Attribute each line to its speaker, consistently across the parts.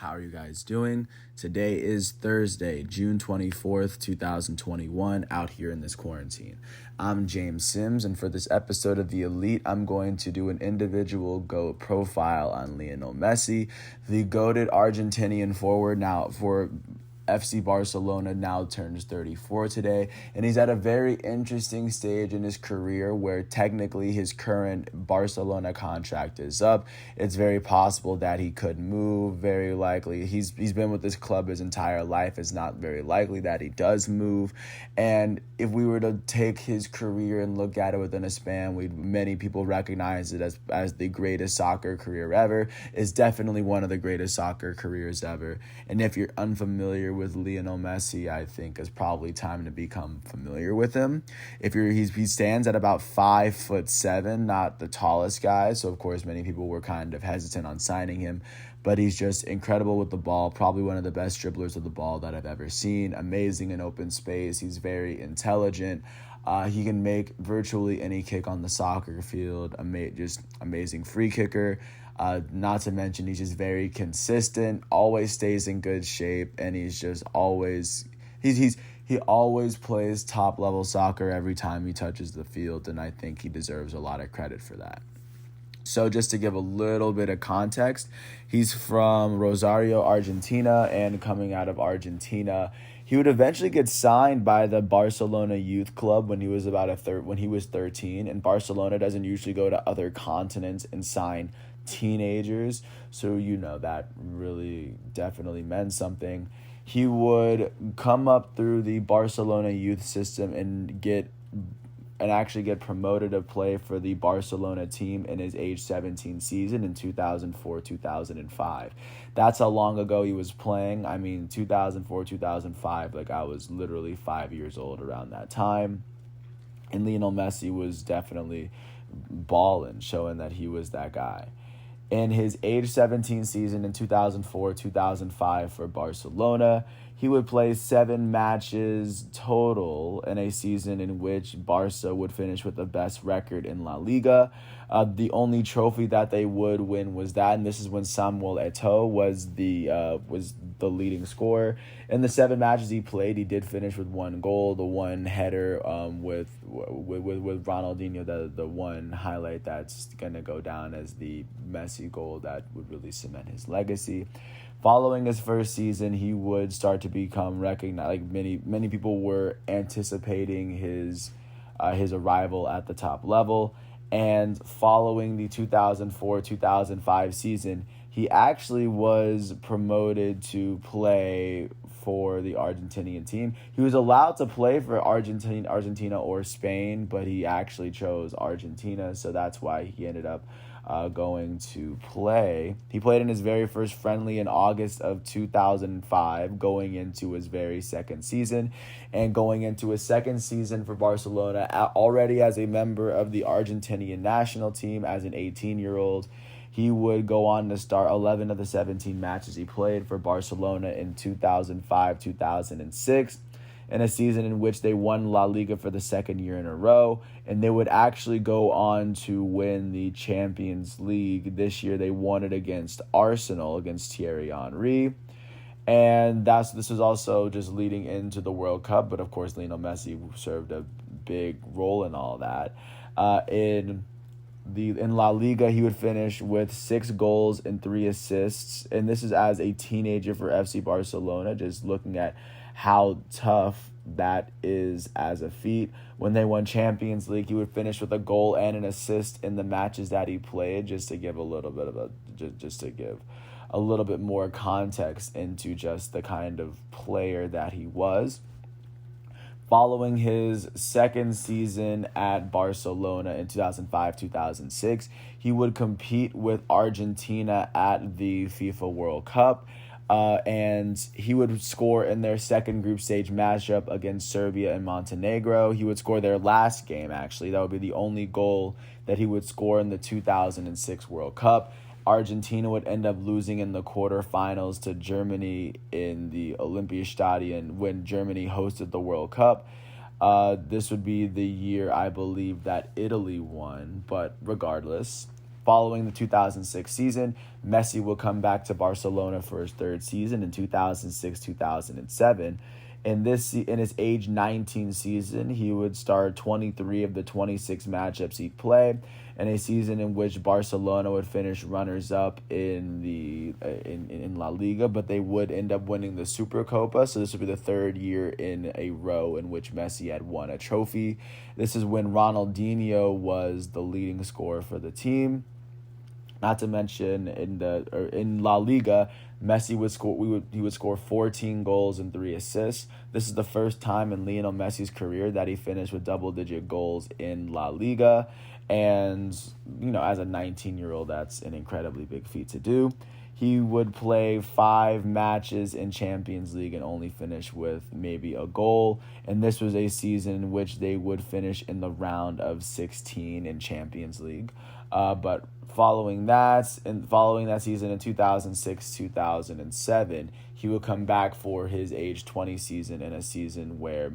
Speaker 1: How are you guys doing? Today is Thursday, June 24th, 2021, out here in this quarantine. I'm James Sims, and for this episode of The Elite, I'm going to do an individual GOAT profile on Lionel Messi, the GOATed Argentinian forward. Now, for FC Barcelona, now turns 34 today, and he's at a very interesting stage in his career where technically his current Barcelona contract is up. It's very possible that he could move, very likely. He's been with this club his entire life. It's not very likely that he does move, and if we were to take his career and look at it within a span, many people recognize it as the greatest soccer career ever. It's definitely one of the greatest soccer careers ever, and if you're unfamiliar with Lionel Messi, I think it's probably time to become familiar with him. He stands at about 5'7", not the tallest guy, so of course many people were kind of hesitant on signing him, but he's just incredible with the ball, probably one of the best dribblers of the ball that I've ever seen, amazing in open space, he's very intelligent. He can make virtually any kick on the soccer field, just amazing free kicker. Not to mention he's just very consistent, always stays in good shape, and he's just always he always plays top level soccer every time he touches the field, and I think he deserves a lot of credit for that. So just to give a little bit of context, he's from Rosario, Argentina, and coming out of Argentina, he would eventually get signed by the Barcelona youth club when he was when he was 13, and Barcelona doesn't usually go to other continents and sign teenagers, so that really definitely meant something. He would come up through the Barcelona youth system and actually get promoted to play for the Barcelona team in his age 17 season in 2004-2005. That's how long ago he was playing. 2004-2005, I was literally 5 years old around that time. And Lionel Messi was definitely balling, showing that he was that guy. In his age 17 season in 2004-2005 for Barcelona, he would play 7 matches total in a season in which Barca would finish with the best record in La Liga. The only trophy that they would win was that, and this is when Samuel Eto'o was the leading scorer. In the 7 matches he played, he did finish with 1 goal, the 1 header with Ronaldinho, the one highlight that's gonna go down as the Messi goal that would really cement his legacy. Following his first season, he would start to become recognized. Many people were anticipating his arrival at the top level. And following the 2004-2005 season, he actually was promoted to play for the Argentinian team. He was allowed to play for Argentina or Spain, but he actually chose Argentina, so that's why he ended up going to play. He played in his very first friendly in August of 2005, going into his very second season, and going into his second season for Barcelona already as a member of the Argentinian national team as an 18-year-old. He would go on to start 11 of the 17 matches he played for Barcelona in 2005-2006. In a season in which they won La Liga for the second year in a row, and they would actually go on to win the Champions League. This year they won it against Arsenal, against Thierry Henry, and this was also just leading into the World Cup, but of course Lionel Messi served a big role in all that. In La Liga, he would finish with 6 goals and 3 assists, and this is as a teenager for FC Barcelona, just looking at how tough that is as a feat. When they won Champions League, he would finish with a goal and an assist in the matches that he played, just to give a little bit more context into just the kind of player that he was. Following his second season at Barcelona in 2005-2006, he would compete with Argentina at the FIFA World Cup. And he would score in their second group stage matchup against Serbia and Montenegro. He would score their last game, actually. That would be the only goal that he would score in the 2006 World Cup. Argentina would end up losing in the quarterfinals to Germany in the Olympiastadion when Germany hosted the World Cup. This would be the year, I believe, that Italy won, but regardless. Following the 2006 season, Messi will come back to Barcelona for his third season in 2006-2007. In his age 19 season, he would start 23 of the 26 matchups he'd play, in a season in which Barcelona would finish runners-up in La Liga, but they would end up winning the Supercopa. So this would be the third year in a row in which Messi had won a trophy. This is when Ronaldinho was the leading scorer for the team. Not to mention in La Liga, Messi would score 14 goals and 3 assists. This is the first time in Lionel Messi's career that he finished with double-digit goals in La Liga. And, as a 19-year-old, that's an incredibly big feat to do. He would play 5 matches in Champions League and only finish with maybe a goal. And this was a season in which they would finish in the round of 16 in Champions League. But following that season in 2006-2007, he would come back for his age 20 season, in a season where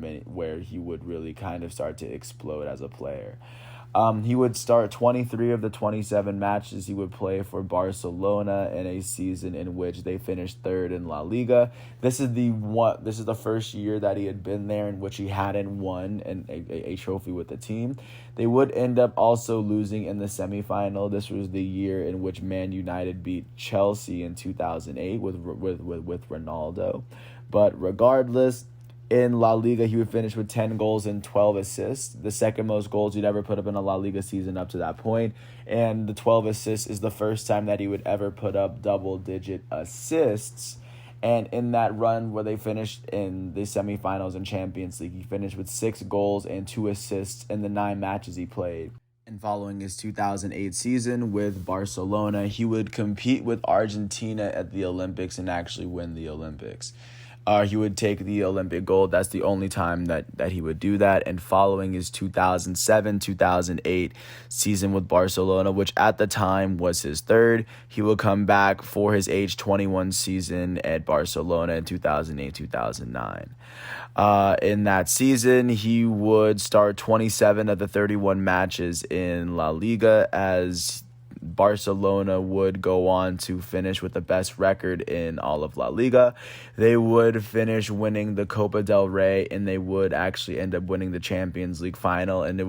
Speaker 1: he would really kind of start to explode as a player. He would start 23 of the 27 matches he would play for Barcelona in a season in which they finished third in La Liga. This is the first year that he had been there in which he hadn't won a trophy with the team. They would end up also losing in the semifinal. This was the year in which Man United beat Chelsea in 2008 with Ronaldo. But regardless, in La Liga, he would finish with 10 goals and 12 assists, the second most goals he'd ever put up in a La Liga season up to that point. And the 12 assists is the first time that he would ever put up double-digit assists. And in that run where they finished in the semifinals and Champions League, he finished with 6 goals and 2 assists in the 9 matches he played. And following his 2008 season with Barcelona, he would compete with Argentina at the Olympics and actually win the Olympics. He would take the Olympic gold. That's the only time that he would do that. And following his 2007-2008 season with Barcelona, which at the time was his third, he would come back for his age 21 season at Barcelona in 2008-2009. In that season, he would start 27 of the 31 matches in La Liga, as Barcelona would go on to finish with the best record in all of La Liga. They would finish winning the Copa del Rey, and they would actually end up winning the Champions League final. And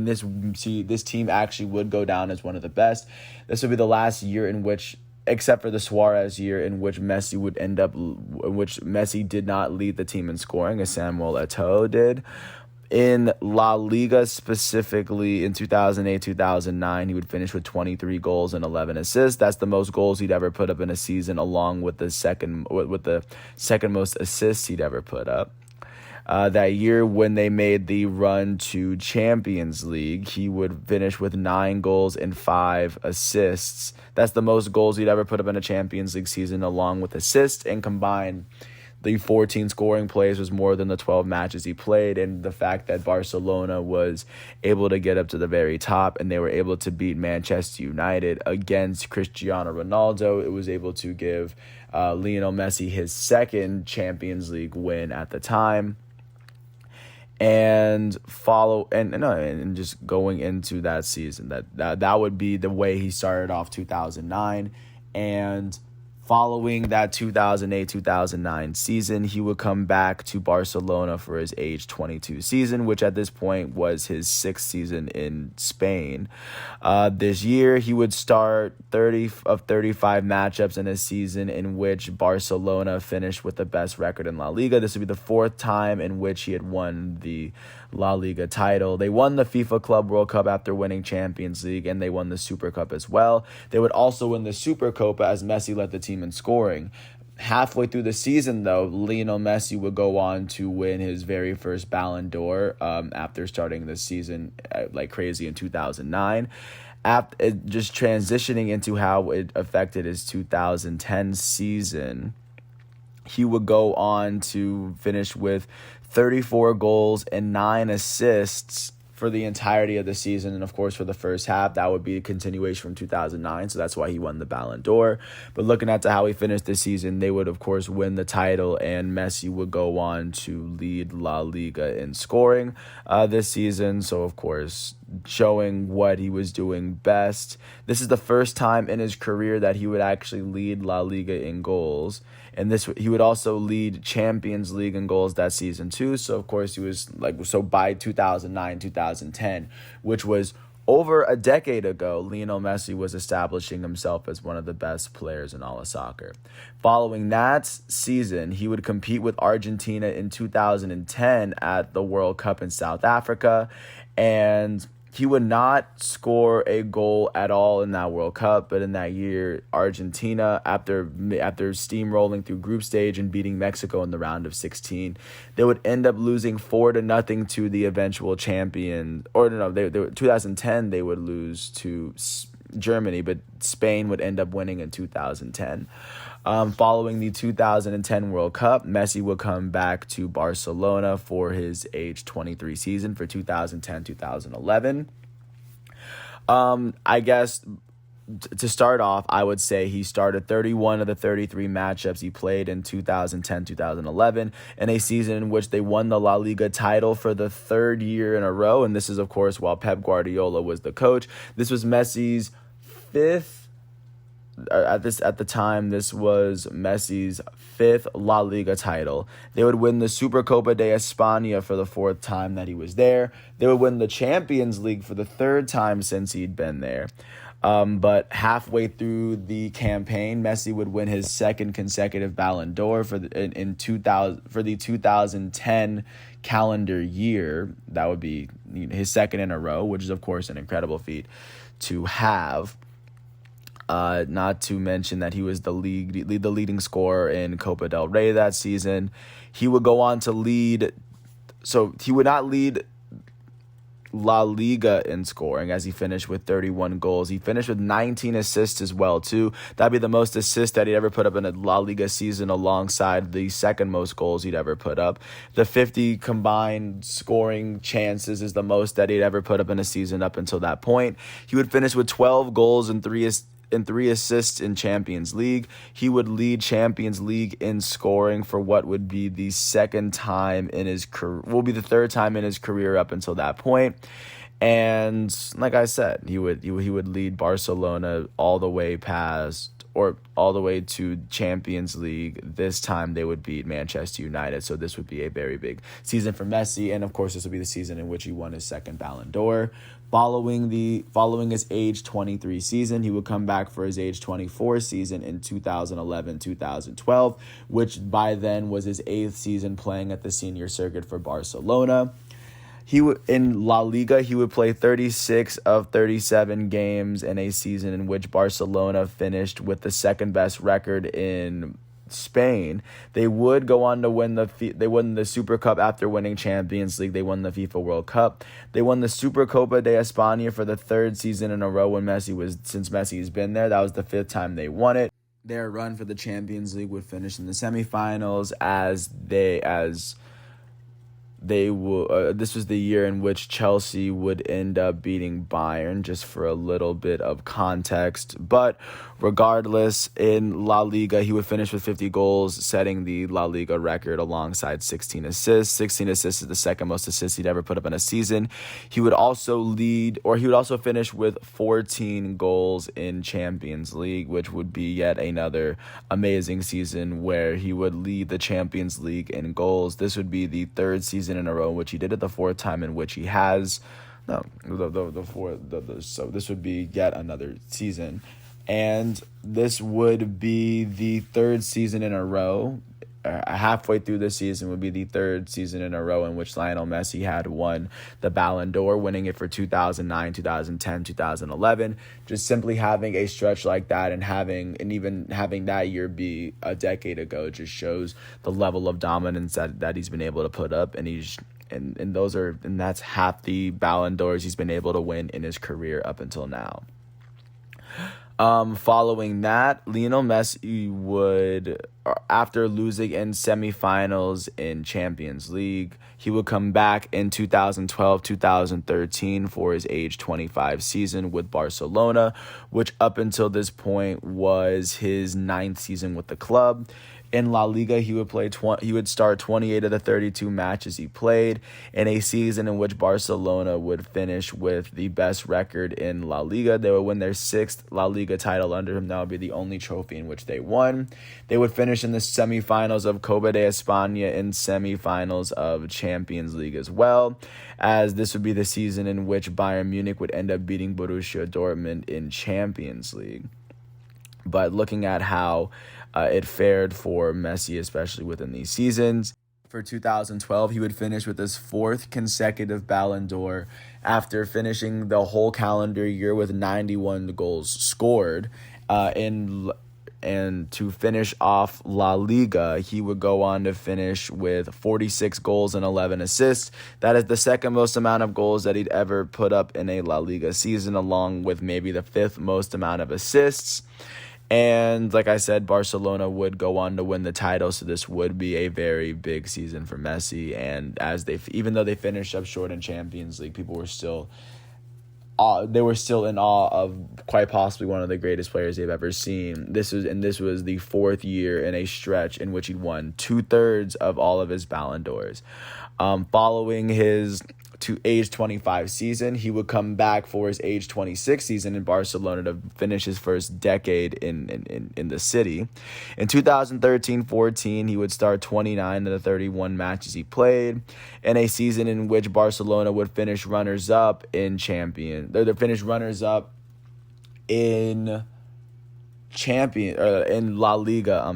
Speaker 1: this team actually would go down as one of the best. This would be the last year in which, except for the Suarez year, in which Messi did not lead the team in scoring, as Samuel Eto'o did. In La Liga specifically, in 2008-2009, he would finish with 23 goals and 11 assists. That's the most goals he'd ever put up in a season, along with the second most assists he'd ever put up. That year, when they made the run to Champions League, he would finish with 9 goals and 5 assists. That's the most goals he'd ever put up in a Champions League season, along with assists, and combined, the 14 scoring plays was more than the 12 matches he played. And the fact that Barcelona was able to get up to the very top and they were able to beat Manchester United against Cristiano Ronaldo, it was able to give Lionel Messi his second Champions League win at the time. And just going into that season, that would be the way he started off 2009. And following that 2008-2009 season, he would come back to Barcelona for his age 22 season, which at this point was his 6th season in Spain. This year, he would start 30 of 35 matchups in a season in which Barcelona finished with the best record in La Liga. This would be the 4th time in which he had won the La Liga title. They won the FIFA Club World Cup after winning Champions League, and they won the Super Cup as well. They would also win the Supercopa as Messi led the team in scoring. Halfway through the season, though, Lionel Messi would go on to win his very first Ballon d'Or after starting the season like crazy in 2009. Just transitioning into how it affected his 2010 season, he would go on to finish with 34 goals and 9 assists for the entirety of the season. And of course, for the first half, that would be a continuation from 2009. So that's why he won the Ballon d'Or. But looking at how he finished the season, they would, of course, win the title, and Messi would go on to lead La Liga in scoring this season. So, of course, showing what he was doing best. This is the first time in his career that he would actually lead La Liga in goals. And he would also lead Champions League in goals that season too. So of course he was by 2009, 2010, which was over a decade ago, Lionel Messi was establishing himself as one of the best players in all of soccer. Following that season, he would compete with Argentina in 2010 at the World Cup in South Africa, and he would not score a goal at all in that World Cup, but in that year, Argentina, after steamrolling through group stage and beating Mexico in the round of 16, they would end up losing 4-0 to the eventual champion. Or no, 2010 they would lose to Germany, but Spain would end up winning in 2010. Following the 2010 World Cup, Messi would come back to Barcelona for his age 23 season for 2010-2011. I guess to start off, I would say he started 31 of the 33 matchups he played in 2010-2011 in a season in which they won the La Liga title for the third year in a row. And this is, of course, while Pep Guardiola was the coach. This was Messi's fifth. At the time, this was Messi's fifth La Liga title. They would win the Supercopa de España for the fourth time that he was there. They would win the Champions League for the third time since he'd been there. But halfway through the campaign, Messi would win his second consecutive Ballon d'Or for the 2010 calendar year. That would be his second in a row, which is, of course, an incredible feat to have. Not to mention that he was the leading scorer in Copa del Rey that season. He would go on to lead. So he would not lead La Liga in scoring, as he finished with 31 goals. He finished with 19 assists as well, too. That'd be the most assists that he'd ever put up in a La Liga season, alongside the second most goals he'd ever put up. The 50 combined scoring chances is the most that he'd ever put up in a season up until that point. He would finish with 12 goals and 3 assists in Champions League. He would lead Champions League in scoring for what would be the second time in his career, will be the third time in his career up until that point. And like I said, he would lead Barcelona all the way to Champions League. This time they would beat Manchester United. So this would be a very big season for Messi. And of course, this would be the season in which he won his second Ballon d'Or. Following his age 23 season, he would come back for his age 24 season in 2011-2012, which by then was his 8th season playing at the senior circuit for Barcelona. In La Liga, he would play 36 of 37 games in a season in which Barcelona finished with the second best record in Spain. They would go on to win they won the Super Cup after winning Champions League. They won the FIFA World Cup. They won the Supercopa de España for the third season in a row since Messi's been there. That was the 5th time they won it. Their run for the Champions League would finish in the semifinals this was the year in which Chelsea would end up beating Bayern, just for a little bit of context. But regardless, in La Liga, he would finish with 50 goals, setting the La Liga record alongside 16 assists. 16 assists is the second most assists he'd ever put up in a season. He would also finish with 14 goals in Champions League, which would be yet another amazing season where he would lead the Champions League in goals. This would be the third season in a row in which he did it, the fourth time in which he has. So this would be yet another season. And this would be the third season in a row. Halfway through the season would be the third season in a row in which Lionel Messi had won the Ballon d'Or, winning it for 2009, 2010, 2011. Just simply having a stretch like that and even having that year be a decade ago just shows the level of dominance that he's been able to put up, and that's half the Ballon d'Ors he's been able to win in his career up until now. Following that, Lionel Messi would, after losing in semifinals in Champions League, he would come back in 2012-2013 for his age 25 season with Barcelona, which up until this point was his ninth season with the club. In La Liga, he would start 28 of the 32 matches he played in a season in which Barcelona would finish with the best record in La Liga. They would win their sixth La Liga title under him. That would be the only trophy in which they won. They would finish in the semifinals of Copa de España and semifinals of Champions League as well, as this would be the season in which Bayern Munich would end up beating Borussia Dortmund in Champions League. But looking at how it fared for Messi, especially within these seasons, for 2012, he would finish with his fourth consecutive Ballon d'Or after finishing the whole calendar year with 91 goals scored. And to finish off La Liga, he would go on to finish with 46 goals and 11 assists. That is the second most amount of goals that he'd ever put up in a La Liga season, along with maybe the fifth most amount of assists. And like I said, Barcelona would go on to win the title, so this would be a very big season for Messi. And even though they finished up short in Champions League, people were still in awe of quite possibly one of the greatest players they've ever seen. This was the fourth year in a stretch in which he'd won 2/3 of all of his Ballon d'Ors. Following his age 25 season, he would come back for his age 26 season in Barcelona to finish his first decade in the city. In 2013-14, he would start 29 of the 31 matches he played in a season in which Barcelona would finish runners-up in in La Liga.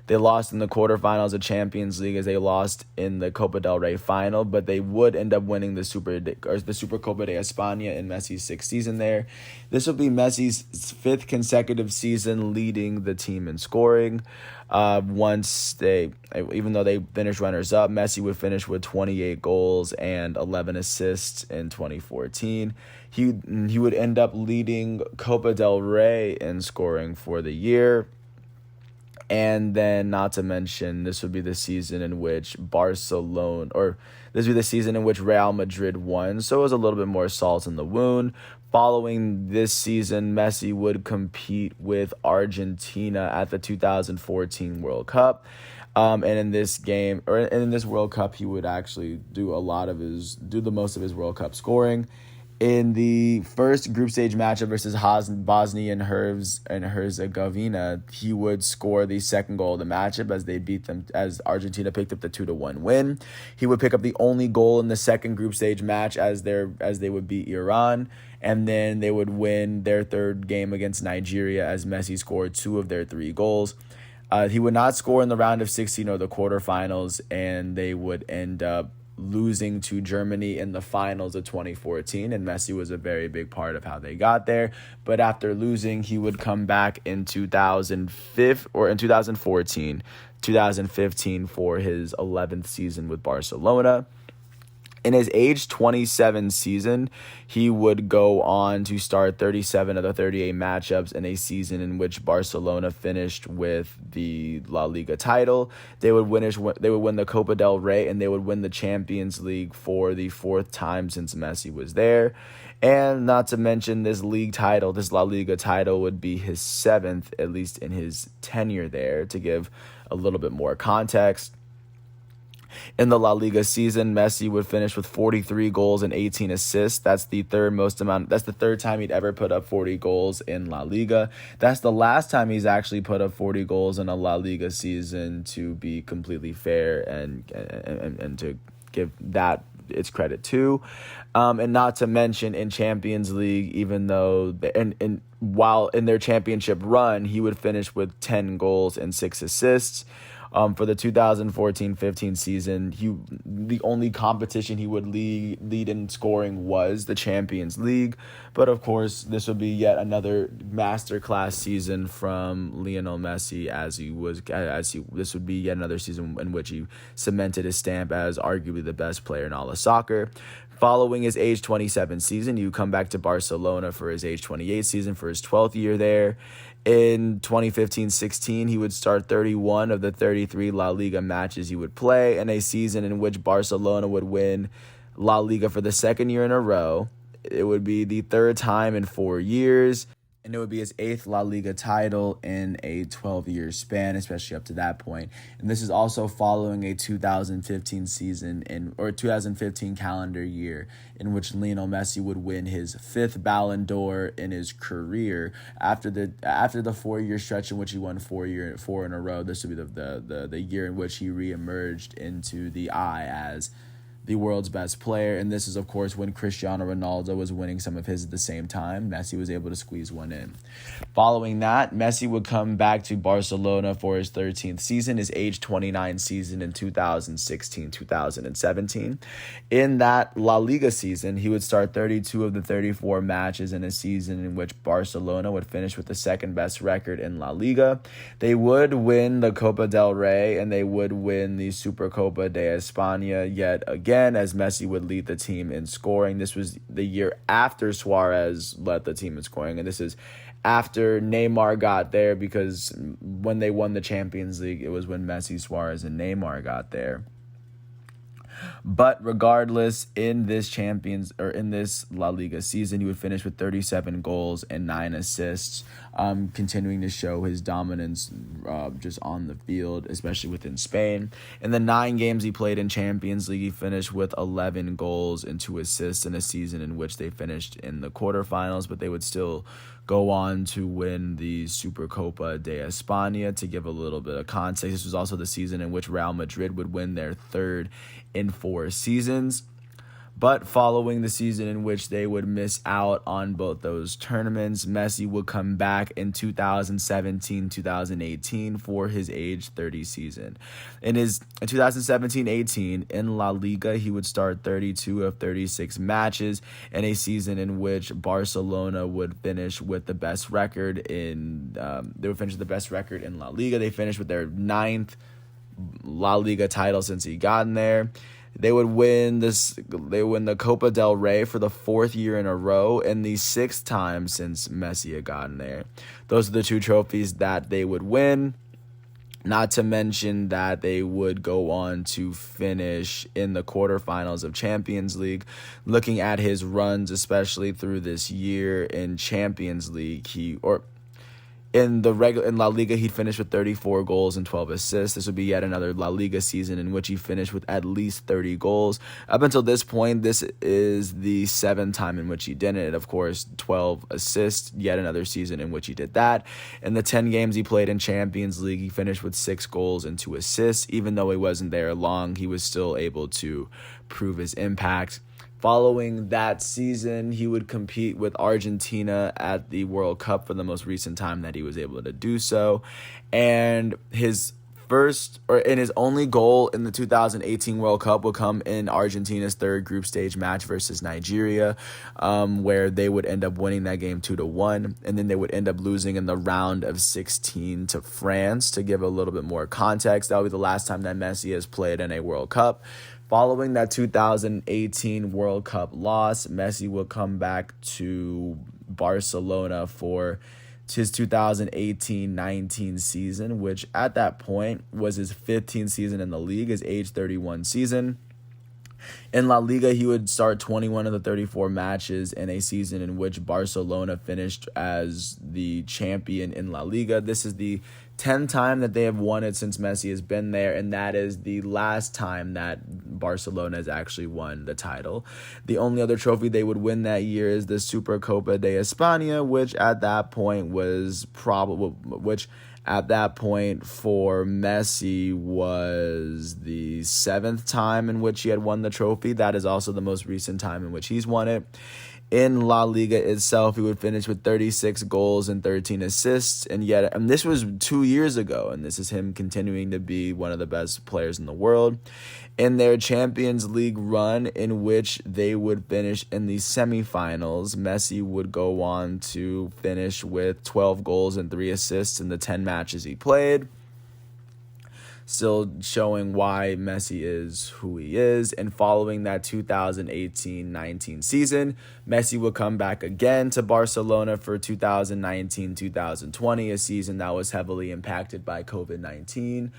Speaker 1: They lost in the quarterfinals of Champions League as they lost in the Copa del Rey final, but they would end up winning the Super Copa de España in Messi's sixth season there. This would be Messi's fifth consecutive season leading the team in scoring. Even though they finished runners up, Messi would finish with 28 goals and 11 assists in 2014. He would end up leading Copa del Rey in scoring for the year. And then, not to mention, this would be the season in which Real Madrid won. So it was a little bit more salt in the wound. Following this season, Messi would compete with Argentina at the 2014 World Cup. And in this World Cup, he would actually do the most of his World Cup scoring. In the first group stage matchup versus Bosnia and Herzegovina, he would score the second goal of the matchup as Argentina picked up the 2-1 win. He would pick up the only goal in the second group stage match as they would beat Iran, and then they would win their third game against Nigeria as Messi scored 2 of their 3 goals. He would not score in the round of 16 or the quarterfinals, and they would end up losing to Germany in the finals of 2014, and Messi was a very big part of how they got there. But after losing, he would come back in 2015 for his 11th season with Barcelona. In his age 27 season, he would go on to start 37 of the 38 matchups in a season in which Barcelona finished with the La Liga title. They would win the Copa del Rey, and they would win the Champions League for the fourth time since Messi was there. And not to mention, this La Liga title would be his 7th, at least in his tenure there, to give a little bit more context. In the La Liga season, Messi would finish with 43 goals and 18 assists. That's the third time he'd ever put up 40 goals in La Liga. That's the last time he's actually put up 40 goals in a La Liga season, to be completely fair and to give that its credit too. And not to mention, in Champions League, even though while in their championship run, he would finish with 10 goals and 6 assists. For the 2014-15 season, the only competition he would lead in scoring was the Champions League. But of course, this would be yet another masterclass season from Lionel Messi, this would be yet another season in which he cemented his stamp as arguably the best player in all of soccer. Following his age 27 season, you come back to Barcelona for his age 28 season for his 12th year there. In 2015-16, he would start 31 of the 33 La Liga matches he would play in a season in which Barcelona would win La Liga for the second year in a row. It would be the third time in 4 years, and it would be his 8th La Liga title in a 12-year span, especially up to that point. And this is also following a 2015 2015 calendar year in which Lionel Messi would win his 5th Ballon d'Or in his career after the 4-year stretch in which he won four in a row. This would be the year in which he reemerged into the eye as the world's best player. And this is, of course, when Cristiano Ronaldo was winning some of his at the same time. Messi was able to squeeze one in. Following that, Messi would come back to Barcelona for his 13th season, his age 29 season in 2016-2017. In that La Liga season, he would start 32 of the 34 matches in a season in which Barcelona would finish with the second best record in La Liga. They would win the Copa del Rey, and they would win the Supercopa de España yet again, as Messi would lead the team in scoring. This was the year after Suarez led the team in scoring, and this is after Neymar got there, because when they won the Champions League, it was when Messi, Suarez, and Neymar got there. But regardless, in this La Liga season, he would finish with 37 goals and 9 assists, continuing to show his dominance just on the field, especially within Spain. In the 9 games he played in Champions League, he finished with 11 goals and 2 assists in a season in which they finished in the quarterfinals, but they would still go on to win the Supercopa de España. To give a little bit of context, this was also the season in which Real Madrid would win their 3rd in 4 seasons. But following the season in which they would miss out on both those tournaments, Messi would come back in 2017-2018 for his age 30 season. In his 2017-18 in La Liga, he would start 32 of 36 matches in a season in which Barcelona would finish with the best record in La Liga. They finished with their 9th La Liga title since he got in there. They would win the Copa del Rey for the 4th year in a row and the 6th time since Messi had gotten there. Those are the 2 trophies that they would win. Not to mention that they would go on to finish in the quarterfinals of Champions League. Looking at his runs, especially through this year in Champions League, in La Liga, he'd finish with 34 goals and 12 assists. This would be yet another La Liga season in which he finished with at least 30 goals. Up until this point, this is the 7th time in which he did it. Of course, 12 assists, yet another season in which he did that. In the 10 games he played in Champions League, he finished with 6 goals and 2 assists. Even though he wasn't there long, he was still able to prove his impact. Following that season, he would compete with Argentina at the World Cup for the most recent time that he was able to do so. And his only goal in the 2018 World Cup will come in Argentina's 3rd group stage match versus Nigeria, where they would end up winning that game 2-1, and then they would end up losing in the round of 16 to France. To give a little bit more context, that would be the last time that Messi has played in a World Cup. Following that 2018 World Cup loss, Messi would come back to Barcelona for his 2018-19 season, which at that point was his 15th season in the league, his age 31 season. In La Liga, he would start 21 of the 34 matches in a season in which Barcelona finished as the champion in La Liga. This is the 10th time that they have won it since Messi has been there, and that is the last time that Barcelona has actually won the title. The only other trophy they would win that year is the Supercopa de España, which at that point for Messi was the 7th time in which he had won the trophy. That is also the most recent time in which he's won it. In La Liga itself, he would finish with 36 goals and 13 assists. And this was 2 years ago, and this is him continuing to be one of the best players in the world. In their Champions League run, in which they would finish in the semifinals, Messi would go on to finish with 12 goals and 3 assists in the 10 matches he played. Still showing why Messi is who he is. And following that 2018-19 season, Messi would come back again to Barcelona for 2019-2020, a season that was heavily impacted by COVID-19,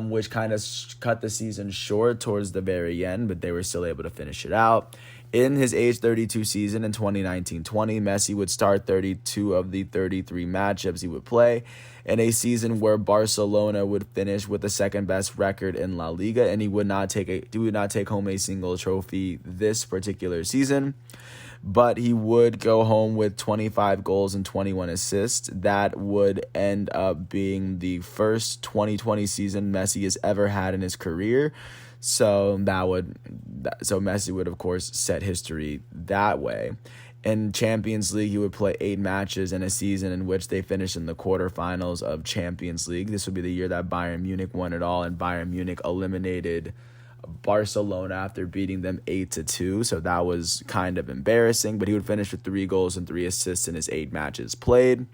Speaker 1: which kind of cut the season short towards the very end, but they were still able to finish it out. In his age 32 season in 2019-20, Messi would start 32 of the 33 matchups he would play in a season where Barcelona would finish with the second best record in La Liga, and he would not take home a single trophy this particular season. But he would go home with 25 goals and 21 assists. That would end up being the first 2020 season Messi has ever had in his career. So Messi would, of course, set history that way. In Champions League, he would play 8 matches in a season in which they finished in the quarterfinals of Champions League. This would be the year that Bayern Munich won it all, and Bayern Munich eliminated Barcelona after beating them 8-2. So that was kind of embarrassing, but he would finish with 3 goals and 3 assists in his 8 matches played.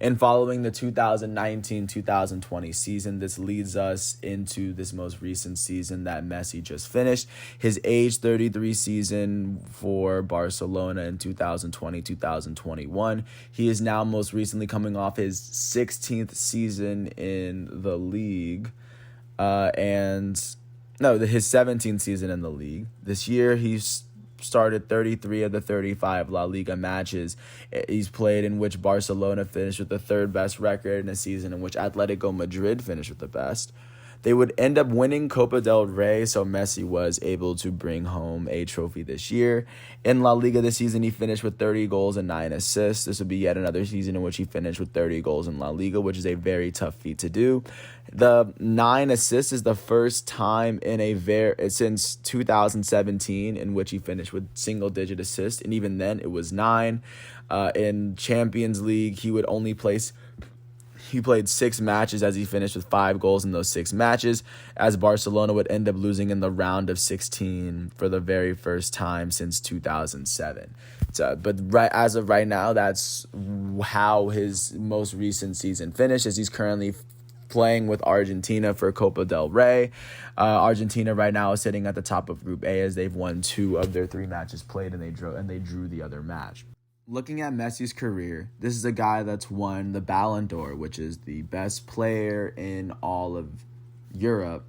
Speaker 1: And following the 2019-2020 season, this leads us into this most recent season that Messi just finished. His age 33 season for Barcelona in 2020-2021. He is now most recently coming off his 16th season in the league. His 17th season in the league. This year, he's started 33 of the 35 La Liga matches he's played, in which Barcelona finished with the third best record in a season in which Atletico Madrid finished with the best. They would end up winning Copa del Rey, so Messi was able to bring home a trophy this year. In La Liga this season, he finished with 30 goals and 9 assists. This would be yet another season in which he finished with 30 goals in La Liga, which is a very tough feat to do. The 9 assists is the first time since 2017 in which he finished with single-digit assists, and even then it was 9. In Champions League, he played 6 matches as he finished with 5 goals in those 6 matches, as Barcelona would end up losing in the round of 16 for the very first time since 2007. As of right now, that's how his most recent season finished, as he's currently playing with Argentina for Copa del Rey. Argentina right now is sitting at the top of Group A as they've won 2 of their 3 matches played, and they drew the other match. Looking at Messi's career, this is a guy that's won the Ballon d'Or, which is the best player in all of Europe,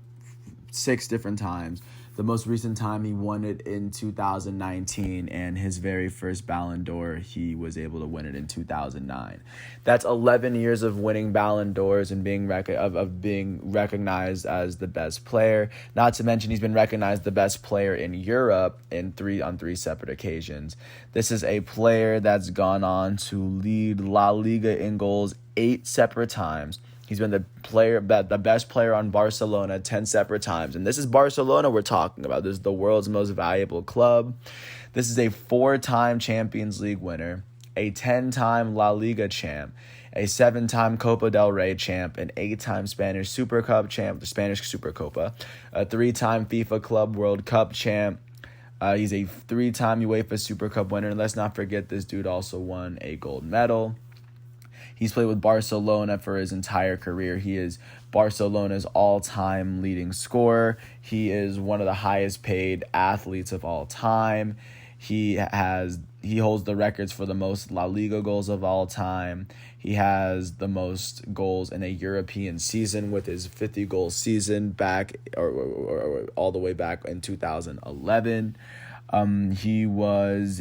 Speaker 1: 6 different times. The most recent time he won it in 2019, and his very first Ballon d'Or, he was able to win it in 2009. That's 11 years of winning Ballon d'Ors and being recognized as the best player. Not to mention, he's been recognized the best player in Europe on 3 separate occasions. This is a player that's gone on to lead La Liga in goals 8 separate times. He's been the best player on Barcelona 10 separate times. And this is Barcelona we're talking about. This is the world's most valuable club. This is a 4-time Champions League winner, a 10-time La Liga champ, a 7-time Copa del Rey champ, an 8-time Spanish Super Cup champ, the Spanish Supercopa, a 3-time FIFA Club World Cup champ. He's a 3-time UEFA Super Cup winner. And let's not forget, this dude also won a gold medal. He's played with Barcelona for his entire career. He is Barcelona's all-time leading scorer. He is one of the highest paid athletes of all time. He holds the records for the most La Liga goals of all time. He has the most goals in a European season with his 50-goal season back or all the way back in 2011. He has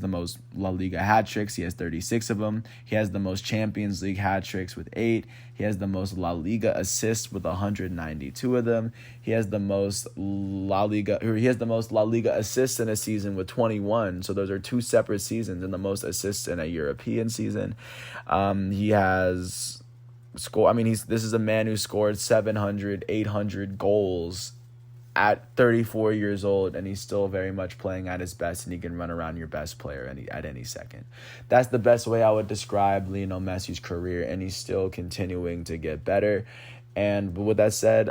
Speaker 1: the most La Liga hat tricks. He has 36 of them. He has the most Champions League hat tricks with 8. He has the most La Liga assists with 192 of them. He has the most La Liga assists in a season with 21. So those are 2 separate seasons, and the most assists in a European season. He has scored. This is a man who scored 700, 800 goals at 34 years old, and he's still very much playing at his best, and he can run around your best player at any second. That's the best way I would describe Lionel Messi's career, and he's still continuing to get better. And with that said,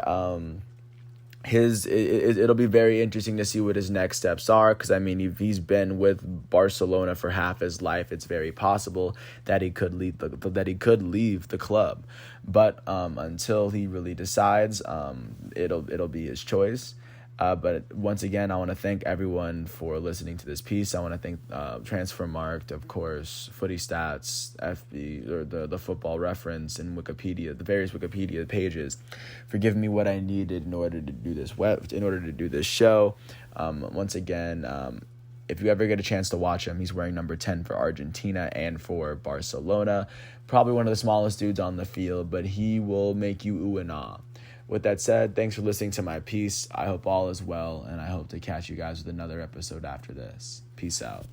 Speaker 1: it'll be very interesting to see what his next steps are, because I mean, if he's been with Barcelona for half his life, it's very possible that he could leave the club. But until he really decides, it'll be his choice. But once again, I want to thank everyone for listening to this piece. I want to thank Transfermarkt, of course, Footy Stats, FB, or the Football Reference, and Wikipedia, the various Wikipedia pages, for giving me what I needed in order to do this show. Once again, if you ever get a chance to watch him, he's wearing number 10 for Argentina and for Barcelona. Probably one of the smallest dudes on the field, but he will make you ooh and ah. With that said, thanks for listening to my piece. I hope all is well, and I hope to catch you guys with another episode after this. Peace out.